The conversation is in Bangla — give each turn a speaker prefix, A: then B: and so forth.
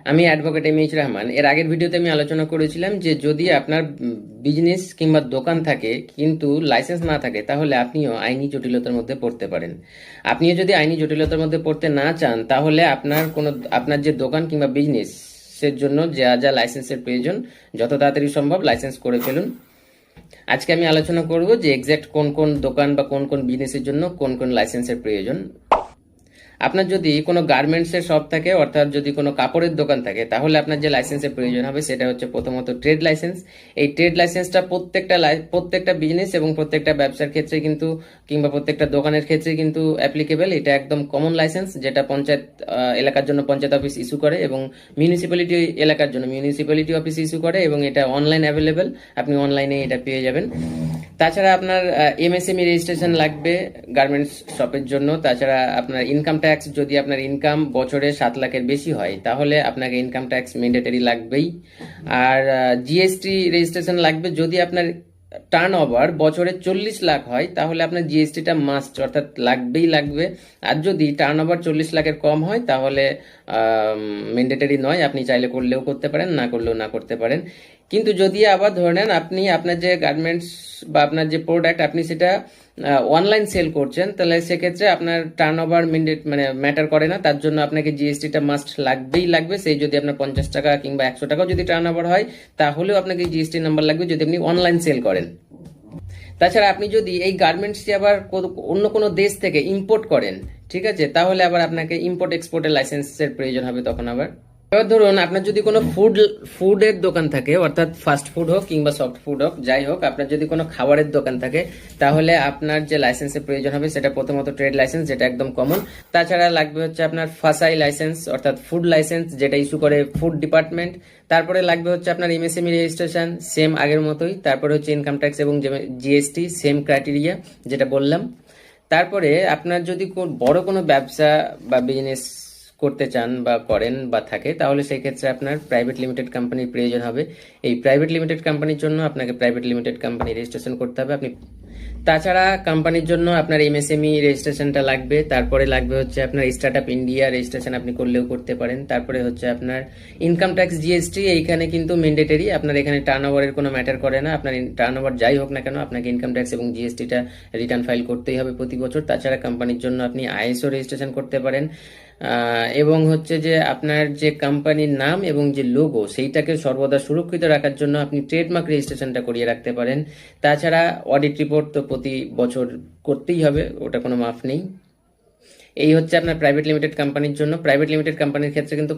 A: আমি অ্যাডভোকেট এম এইচ রহমান। এর আগের ভিডিওতে আমি আলোচনা করেছিলাম যে যদি আপনার বিজনেস কিংবা দোকান থাকে কিন্তু লাইসেন্স না থাকে তাহলে আপনিও আইনি জটিলতার মধ্যে পড়তে পারেন। আপনিও যদি আইনি জটিলতার মধ্যে পড়তে না চান তাহলে আপনার যে দোকান কিংবা বিজনেসের জন্য যা যা লাইসেন্সের প্রয়োজন যত তাড়াতাড়ি সম্ভব লাইসেন্স করে ফেলুন। আজকে আমি আলোচনা করব যে এক্স্যাক্ট কোন কোন দোকান বা কোন কোন বিজনেসের জন্য কোন কোন লাইসেন্সের প্রয়োজন। আপনার যদি কোনো গার্মেন্টসের শপ থাকে, অর্থাৎ যদি কোনো কাপড়ের দোকান থাকে, তাহলে আপনার যে লাইসেন্সের প্রয়োজন হবে সেটা হচ্ছে প্রথমত ট্রেড লাইসেন্স। এই ট্রেড লাইসেন্সটা প্রত্যেকটা বিজনেস এবং প্রত্যেকটা ব্যবসার ক্ষেত্রে কিন্তু কিংবা প্রত্যেকটা দোকানের ক্ষেত্রে কিন্তু অ্যাপ্লিকেবল। এটা একদম কমন লাইসেন্স, যেটা পঞ্চায়েত এলাকার জন্য পঞ্চায়েত অফিস ইস্যু করে এবং মিউনিসিপ্যালিটি এলাকার জন্য মিউনিসিপ্যালিটি অফিস ইস্যু করে, এবং এটা অনলাইন অ্যাভেলেবেল, আপনি অনলাইনে এটা পেয়ে যাবেন। তাছাড়া আপনার এমএসএমই রেজিস্ট্রেশন লাগবে গার্মেন্টস শপের জন্য। তাছাড়া আপনার ইনকাম ট্যাক্স, যদি আপনার ইনকাম বছরে 7 লাখের বেশি হয় তাহলে আপনাকে ইনকাম ট্যাক্স ম্যান্ডেটরি লাগবেই। আর জিএসটি রেজিস্ট্রেশন লাগবে। যদি আপনার টার্ন ওভার বছরে 40 লাখ হয় তাহলে আপনার জিএসটিটা মাস্ট, অর্থাৎ লাগবেই লাগবে। আর যদি টার্ন ওভার 40 লাখের কম হয় তাহলে ম্যান্ডেটরি নয়, আপনি চাইলে করলেও করতে পারেন, না করলেও না করতে পারেন। কিন্তু যদি আবার ধরে নেন আপনি আপনার যে গার্মেন্টস বা আপনার যে প্রোডাক্ট আপনি সেটা অনলাইন সেল করছেন, তাহলে সেক্ষেত্রে আপনার টার্ন ওভার মানে ম্যাটার করে না, তার জন্য আপনাকে জিএসটিটা মাস্ট লাগবেই লাগবে। সেই যদি আপনার 50 টাকা কিংবা 100 টাকাও যদি টার্ন ওভার হয় তাহলেও আপনাকে জিএসটি নাম্বার লাগবে যদি আপনি অনলাইন সেল করেন। তাছাড়া আপনি যদি এই গার্মেন্টসটি আবার অন্য কোনো দেশ থেকে ইম্পোর্ট করেন, ঠিক আছে, তাহলে আবার আপনাকে ইম্পোর্ট এক্সপোর্টের লাইসেন্সের প্রয়োজন হবে তখন আবার। এবার ধরুন আপনার যদি কোনো ফুডের দোকান থাকে, অর্থাৎ ফাস্ট ফুড হোক কিংবা সফট ফুড হোক, যাই হোক, আপনার যদি কোনো খাবারের দোকান থাকে তাহলে আপনার যে লাইসেন্সের প্রয়োজন হবে সেটা প্রথমত ট্রেড লাইসেন্স, যেটা একদম কমন। তাছাড়া লাগবে হচ্ছে আপনার ফাসাই লাইসেন্স, অর্থাৎ ফুড লাইসেন্স, যেটা ইস্যু করে ফুড ডিপার্টমেন্ট। তারপরে লাগবে হচ্ছে আপনার এমএসএমই রেজিস্ট্রেশন, সেম আগের মতোই। তারপরে হচ্ছে ইনকাম ট্যাক্স এবং জিএসটি, সেম ক্রাইটেরিয়া যেটা বললাম। তারপরে আপনার যদি বড় কোনো ব্যবসা বা বিজনেস করতে চান বা করেন বা থাকে, তাহলে সেই ক্ষেত্রে আপনার প্রাইভেট লিমিটেড কোম্পানির প্রয়োজন হবে। এই প্রাইভেট লিমিটেড কোম্পানির জন্য আপনাকে প্রাইভেট লিমিটেড কোম্পানি রেজিস্ট্রেশন করতে হবে। তাছাড়া কোম্পানির জন্য আপনার এমএসএমই রেজিস্ট্রেশনটা লাগবে। তারপরে লাগবে হচ্ছে আপনার স্টার্ট আপ ইন্ডিয়া রেজিস্ট্রেশন, আপনি করলেও করতে পারেন। তারপরে হচ্ছে আপনার ইনকাম ট্যাক্স জিএসটি, এইখানে কিন্তু ম্যান্ডেটরি, আপনার এখানে টার্ন ওভারের কোনো ম্যাটার করে না। আপনার টার্ন ওভার যাই হোক না কেন আপনাকে ইনকাম ট্যাক্স এবং জিএসটিটা রিটার্ন ফাইল করতেই হবে প্রতি বছর। তাছাড়া কোম্পানির জন্য আপনি আইএসও রেজিস্ট্রেশন করতে পারেন। এবং হচ্ছে যে আপনার যে কোম্পানির নাম এবং যে লোগো সেইটাকে সর্বদা সুরক্ষিত রাখার জন্য আপনি ট্রেডমার্ক রেজিস্ট্রেশনটা করিয়ে রাখতে পারেন। তাছাড়া অডিট রিপোর্ট তো প্রতি বছর করতেই হবে, ওটা কোনো মাফ নেই। এই হচ্ছে আপনার প্রাইভেট লিমিটেড কোম্পানির জন্য। প্রাইভেট লিমিটেড কোম্পানির ক্ষেত্রে কিন্তু